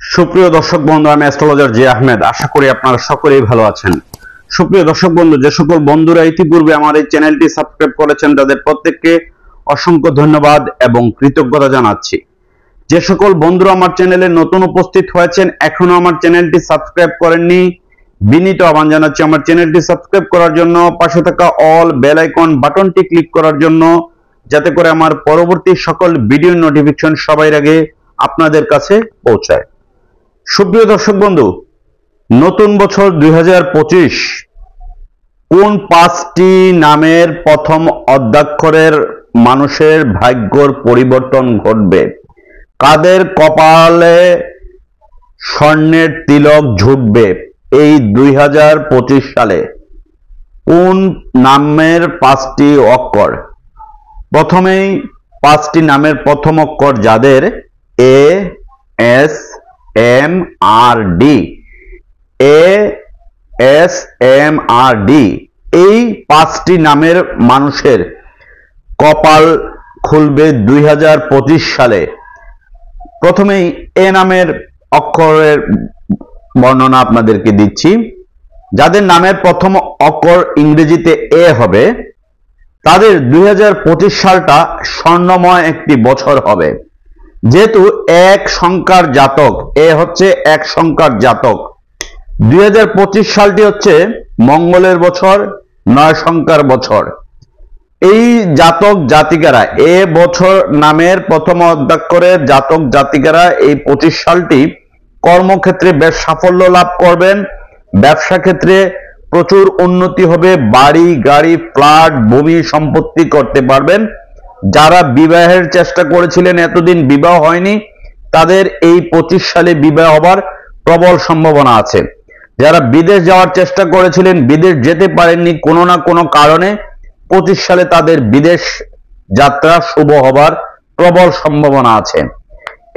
সুপ্রিয় দর্শক বন্ধু, আমি অ্যাস্ট্রোলজার জে আহমেদ। আশা করি আপনারা সকলেই ভালো আছেন। সুপ্রিয় দর্শক বন্ধু, যে সকল বন্ধুরা ইতিপূর্বে আমার এই চ্যানেলটি সাবস্ক্রাইব করেছেন তাদের প্রত্যেককে অসংখ্য ধন্যবাদ এবং কৃতজ্ঞতা জানাচ্ছি। যে সকল বন্ধুরা আমার চ্যানেলে নতুন উপস্থিত হয়েছেন, এখনো আমার চ্যানেলটি সাবস্ক্রাইব করেননি, বিনীত আহ্বান জানাচ্ছি আমার চ্যানেলটি সাবস্ক্রাইব করার জন্য, পাশে থাকা অল বেল আইকন বাটনটি ক্লিক করার জন্য, যাতে করে আমার পরবর্তী সকল ভিডিও নোটিফিকেশন সবার আগে আপনাদের কাছে পৌঁছায়। সুপ্রিয় দর্শক বন্ধু, নতুন বছর 2025 কোন 5টি নামের প্রথম অদ্যাক্ষরের মানুষের ভাগ্যর পরিবর্তন ঘটবে? কাদের কপালে স্বর্ণের তিলক ঝুটবে এই 2025 সালে? কোন নামের 5টি অক্ষর? প্রথমেই 5টি নামের প্রথম অক্ষর যাদের A S M R D, A S M R D, এই 5টি নামের মানুষের কপাল খুলবে 2025 সালে। প্রথমেই এ নামের অক্ষরের বর্ণনা আপনাদেরকে দিচ্ছি। যাদের নামের প্রথম অক্ষর ইংরেজিতে এ হবে, তাদের 2025 সালটা স্বর্ণময় একটি বছর হবে। যেহেতু এক সংখ্যার জাতক, এ হচ্ছে এক সংখ্যার জাতক, 2025 সালটি হচ্ছে মঙ্গলের বছর, 9 সংখ্যার বছর। এই জাতক জাতিকারা, এ বছর নামের প্রথম অদ্যাক্ষরের জাতক জাতিকারা এই 25 সালটি কর্মক্ষেত্রে বেশ সাফল্য লাভ করবেন। ব্যবসা ক্ষেত্রে প্রচুর উন্নতি হবে, বাড়ি গাড়ি ফ্ল্যাট ভূমি সম্পত্তি করতে পারবেন। যারা বিবাহের চেষ্টা করেছিলেন, এতদিন বিবাহ হয়নি, তাদের এই 25 সালে বিবাহ হবার প্রবল সম্ভাবনা আছে। যারা বিদেশ যাওয়ার চেষ্টা করেছিলেন, বিদেশ যেতে পারেননি কোনো না কোনো কারণে, 25 সালে তাদের বিদেশ যাত্রা শুভ হবার প্রবল সম্ভাবনা আছে।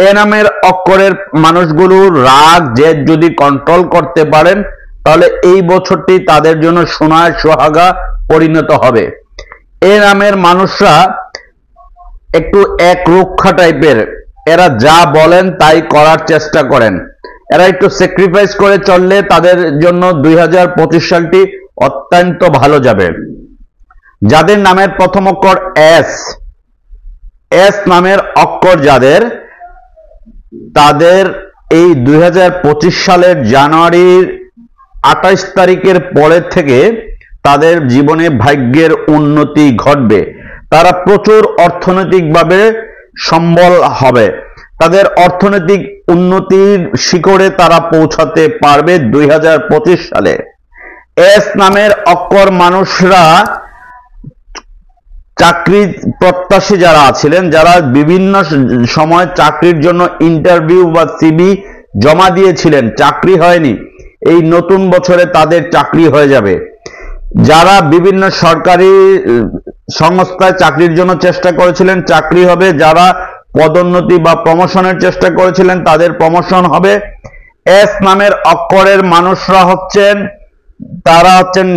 এ নামের অক্ষরের মানুষগুলোর রাগ জেদ যদি কন্ট্রোল করতে পারেন, তাহলে এই বছরটি তাদের জন্য সোনায় সোহাগা পরিণত হবে। এ নামের মানুষরা একটু একরুক্ষা টাইপের, এরা যা বলেন তাই করার চেষ্টা করেন। এরা একটু স্যাক্রিফাইস করে চললে তাদের জন্য 2025 সালটি অত্যন্ত ভালো যাবে। যাদের নামের প্রথম অক্ষর এস, এস নামের অক্ষর যাদের, তাদের এই 2025 সালের জানুয়ারির 28 তারিখের পরের থেকে তাদের জীবনে ভাগ্যের উন্নতি ঘটবে। তারা প্রচুর অর্থনৈতিকভাবে সম্বল হবে। তাদের অর্থনৈতিক উন্নতির শিখরে তারা পৌঁছাতে পারবে 2025 সালে। এস নামের অক্ষর মানুষরা চাকরি প্রত্যাশী যারা আছিলেন, যারা বিভিন্ন সময় চাকরির জন্য ইন্টারভিউ বা সিভি জমা দিয়েছিলেন, চাকরি হয়নি, এই নতুন বছরে তাদের চাকরি হয়ে যাবে। যারা বিভিন্ন সরকারি সংস্থায় চাকরির জন্য চেষ্টা করেছিলেন, চাকরি হবে। যারা পদোন্নতি বা প্রমোশনের চেষ্টা করেছিলেন, তাদের প্রমোশন হবে। এস নামের অক্ষরের মানুষরা হচ্ছেন, তারা হচ্ছেন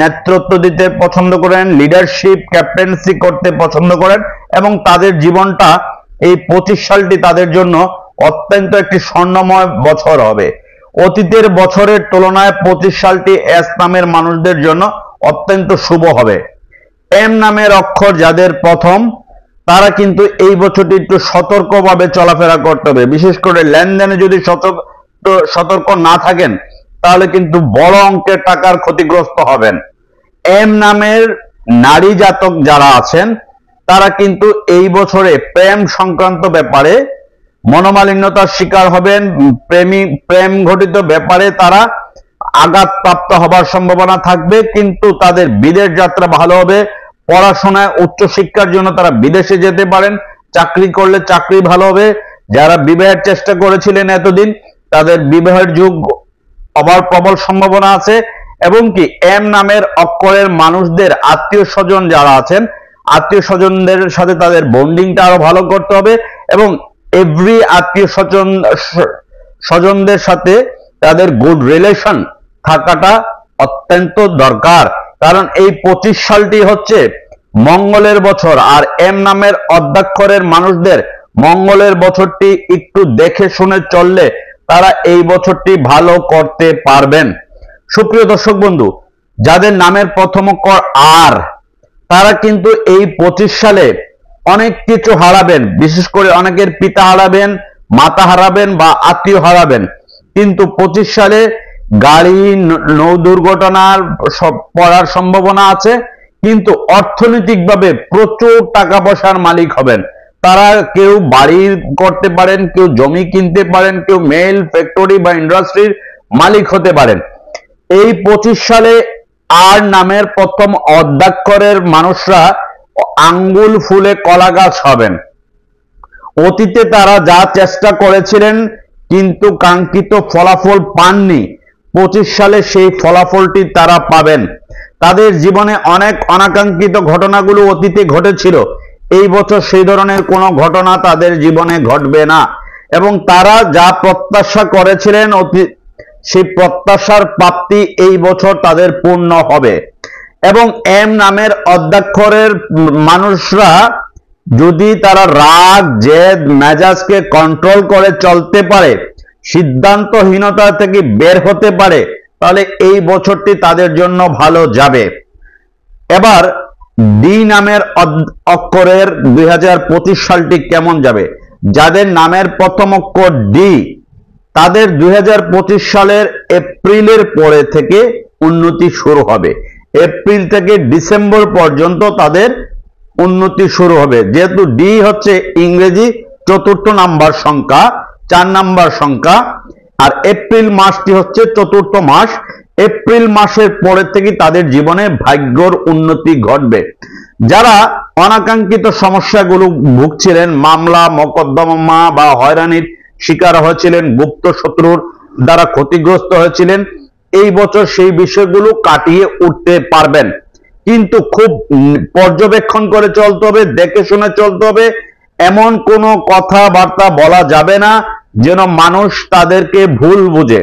নেতৃত্ব দিতে পছন্দ করেন, লিডারশিপ ক্যাপ্টেন্সি করতে পছন্দ করেন, এবং তাদের জীবনটা এই 25 সালটি তাদের জন্য অত্যন্ত একটি স্বর্ণময় বছর হবে। অতীতের বছরের তুলনায় 25 সালটি এস নামের মানুষদের জন্য অত্যন্ত শুভ হবে। এম নামের অক্ষর যাদের প্রথম, তারা কিন্তু এই বছরটি একটু সতর্কভাবে চলাফেরা করতে হবে। বিশেষ করে লেনদেনে যদি সতর্ক না থাকেন, তাহলে কিন্তু বড় অঙ্কের টাকার ক্ষতিগ্রস্ত হবেন। এম নামের নারী জাতক যারা আছেন, তারা কিন্তু এই বছরে প্রেম সংক্রান্ত ব্যাপারে মনোমালিন্যতার শিকার হবেন। প্রেম ঘটিত ব্যাপারে তারা আঘাতপ্রাপ্ত হবার সম্ভাবনা থাকবে, কিন্তু তাদের বিদেশ যাত্রা ভালো হবে। পড়াশোনায় উচ্চশিক্ষার জন্য তারা বিদেশে যেতে পারেন, চাকরি করলে চাকরি ভালো হবে। যারা বিবাহের চেষ্টা করেছিলেন এতদিন, তাদের বিবাহের যুগ হবার প্রবল সম্ভাবনা আছে। এবং কি এম নামের অক্ষরের মানুষদের আত্মীয় স্বজন যারা আছেন, আত্মীয় স্বজনদের সাথে তাদের বন্ডিংটা আরো ভালো করতে হবে, এবং এভরি আত্মীয় স্বজনদের সাথে তাদের গুড রিলেশন থাকাটা অত্যন্ত দরকার। কারণ এই 25 সালটি হচ্ছে মঙ্গলের বছর, আর এম নামের অদ্যাক্ষরের মানুষদের মঙ্গলের বছরটি একটু দেখে শুনে চললে তারা এই বছরটি ভালো করতে পারবেন। সুপ্রিয় দর্শক বন্ধু, যাদের নামের প্রথম অক্ষর আর, তারা কিন্তু এই 25 সালে অনেক কিছু হারাবেন। বিশেষ করে অনেকের পিতা হারাবেন, মাতা হারাবেন বা আত্মীয় হারাবেন। কিন্তু 25 সালে গাড়ি, নৌ দুর্ঘটনার পড়ার সম্ভাবনা আছে, কিন্তু অর্থনৈতিকভাবে প্রচুর টাকা পয়সার মালিক হবেন। তারা কেউ বাড়ি করতে পারেন, কেউ জমি কিনতে পারেন, কেউ মেল ফ্যাক্টরি বা ইন্ডাস্ট্রির মালিক হতে পারেন। এই 25 সালে আর নামের প্রথম অর্ধাক্ষরের মানুষরা আঙ্গুল ফুলে কলা গাছ হবেন। অতীতে তারা যা চেষ্টা করেছিলেন কিন্তু কাঙ্ক্ষিত ফলাফল পাননি, 25 সালে সেই ফলাফলটি তারা পাবেন। তাদের জীবনে অনেক অনাকাঙ্ক্ষিত ঘটনাগুলো অতীতে ঘটেছিল, এই বছর সেই ধরনের কোনো ঘটনা তাদের জীবনে ঘটবে না এবং তারা যা প্রত্যাশা করেছিলেন সেই প্রত্যাশার প্রাপ্তি এই বছর তাদের পূর্ণ হবে। এবং এম নামের অর্ধাক্ষরের মানুষরা যদি তারা রাগ, জেদ, মেজাজকে কন্ট্রোল করে চলতে পারে, সিদ্ধান্তহীনতা থেকে বের হতে পারে, তাহলে এই বছরটি তাদের জন্য ভালো যাবে। এবার ডি নামের অক্ষরের 2025 সালটি কেমন যাবে? যাদের নামের প্রথম অক্ষর ডি, তাদের 2025 সালের এপ্রিলের পরে থেকে উন্নতি শুরু হবে। এপ্রিল থেকে ডিসেম্বর পর্যন্ত তাদের উন্নতি শুরু হবে। যেহেতু ডি হচ্ছে ইংরেজি 4র্থ নাম্বার সংখ্যা, 4 নাম্বার সংখ্যা, আর এপ্রিল মাসটি হচ্ছে 4র্থ মাস। এপ্রিল মাসের পরে থেকে তাদের জীবনে ভাগ্যর উন্নতি ঘটবে। যারা অনাকাঙ্ক্ষিত সমস্যাগুলো ভুগছিলেন, মামলা মোকদ্দমা বা হয়রানির শিকার হয়েছিলেন, গুপ্ত শত্রুর দ্বারা ক্ষতিগ্রস্ত হয়েছিলেন, এই বছর সেই বিষয়গুলো কাটিয়ে উঠতে পারবেন। কিন্তু খুব পর্যবেক্ষণ করে চলতে হবে, দেখে শুনে চলতে হবে। এমন কোনো কথাবার্তা বলা যাবে না যেন মানুষ তাদেরকে ভুল বুঝে।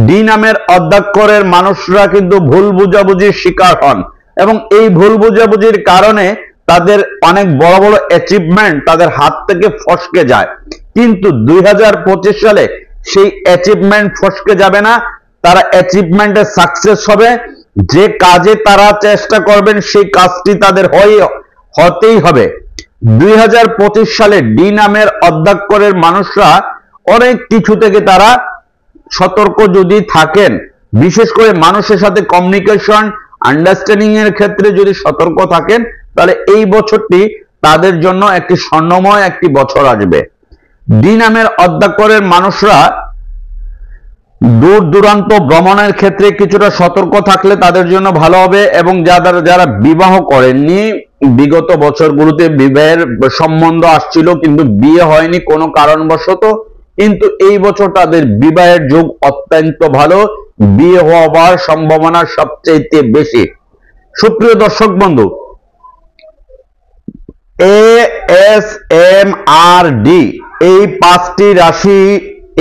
ডি নামের অর্ধাক্ষরের মানুষরা কিন্তু ভুল বুঝাবুঝির শিকার হন এবং এই ভুল বুঝাবুঝির কারণে তাদের অনেক বড় বড় অ্যাচিভমেন্ট তাদের হাত থেকে ফসকে যায়। কিন্তু 2025 সালে সেই অ্যাচিভমেন্ট ফসকে যাবে না, তারা অ্যাচিভমেন্টে সাকসেস হবে। যে কাজে তারা চেষ্টা করবেন সেই কাজটি তাদের হতেই হবে। 2025 সালে ডি নামের অর্ধাক্ষরের মানুষরা অনেক কিছু থেকে তারা সতর্ক যদি থাকেন, বিশেষ করে মানুষের সাথে কমিউনিকেশন, আন্ডারস্ট্যান্ডিং এর ক্ষেত্রে যদি সতর্ক থাকেন, তাহলে এই বছরটি তাদের জন্য একটি স্বর্ণময় একটি বছর আসবে। ডি নামের অর্ধাক্ষরের মানুষরা দূর দূরান্ত ভ্রমণের ক্ষেত্রে কিছুটা সতর্ক থাকলে তাদের জন্য ভালো হবে। এবং যারা বিবাহ করেননি, বিগত বছরগুলোতে বিবাহের সম্বন্ধ আসছিল কিন্তু বিয়ে হয়নি কোনো কারণবশত, কিন্তু এই বছর তাদের বিবাহের যোগ অত্যন্ত ভালো, বিয়ে হওয়ার সম্ভাবনা সবচেয়ে বেশি। সুপ্রিয় দর্শক বন্ধু, ASMRD এই 5টি রাশি,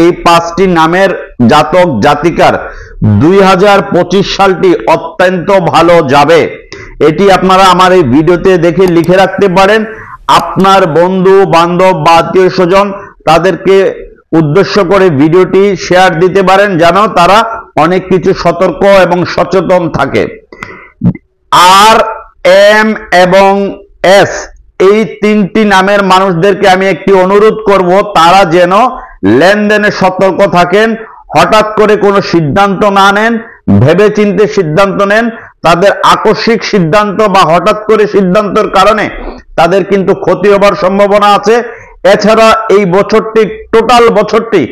এই 5টি নামের জাতক জাতিকার 2025 সালটি অত্যন্ত ভালো যাবে। এটি আপনারা আমার এই ভিডিওতে দেখে লিখে রাখতে পারেন। আপনার বন্ধু বান্ধব বা আত্মীয় স্বজন তাদেরকে উদ্দেশ্য করে ভিডিওটি শেয়ার দিতে পারেন, যেন তারা অনেক কিছু সতর্ক এবং সচেতন থাকে। আর, এম এবং এস এই 3টি নামের মানুষদেরকে আমি একটি অনুরোধ করব, তারা যেন লেনদেনে সতর্ক থাকেন, হঠাৎ করে কোনো সিদ্ধান্ত না নেন, ভেবেচিন্তে সিদ্ধান্ত নেন। তাদের আকস্মিক সিদ্ধান্ত বা হঠাৎ করে সিদ্ধান্তের কারণে তাদের কিন্তু ক্ষতি হবার সম্ভাবনা আছে। এছাড়া এই বছরটি, টোটাল বছরটি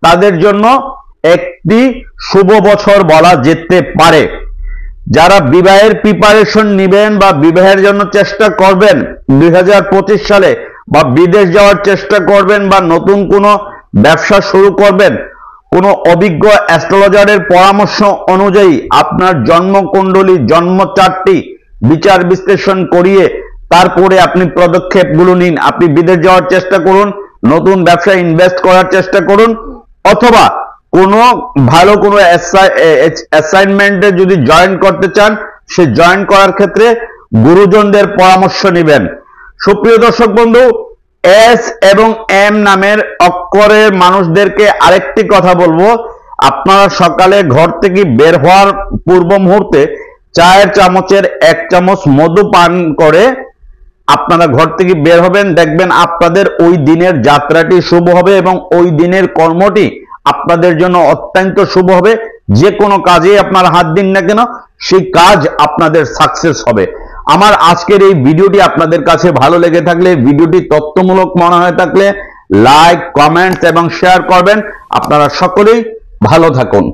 তাদের জন্য একটি শুভ বছর বলা যেতে পারে। যারা বিবাহের প্রিপারেশন নেবেন বা বিবাহের জন্য চেষ্টা করবেন 2025 সালে, বা বিদেশ যাওয়ার চেষ্টা করবেন বা নতুন কোনো ব্যবসা শুরু করবেন, কোনো অভিজ্ঞ অ্যাস্ট্রোলজারের পরামর্শ অনুযায়ী আপনার জন্মকুণ্ডলী, জন্ম চার্টটি বিচার বিশ্লেষণ করিয়ে তারপরে আপনি পদক্ষেপগুলো নিন। আপনি বিদেশ যাওয়ার চেষ্টা করুন, নতুন ব্যবসায় ইনভেস্ট করার চেষ্টা করুন, অথবা কোনো ভালো কোনো অ্যাসাইনমেন্টে যদি জয়েন করতে চান, সে জয়েন করার ক্ষেত্রে গুরুজনদের পরামর্শ নেবেন। সুপ্রিয় দর্শক বন্ধু, এস এবং এম নামের অক্ষরের মানুষদেরকে আরেকটি কথা বলবো, আপনারা সকালে ঘর থেকে বের হওয়ার পূর্ব মুহূর্তে চায়ের চামচের 1 চামচ মধু পান করে আপনারা ঘর থেকে বের হবেন। দেখবেন আপনাদের ওই দিনের যাত্রাটি শুভ হবে এবং ওই দিনের কর্মটি আপনাদের জন্য অত্যন্ত শুভ হবে। যে কোনো কাজে আপনারা হাত দিন না কেন, সেই কাজ আপনাদের সাকসেস হবে। আমার আজকের এই ভিডিওটি আপনাদের কাছে ভালো লেগে থাকলে, ভিডিওটি তথ্যমূলক মনে হয়ে থাকলে লাইক, কমেন্টস এবং শেয়ার করবেন। আপনারা সকলেই ভালো থাকুন।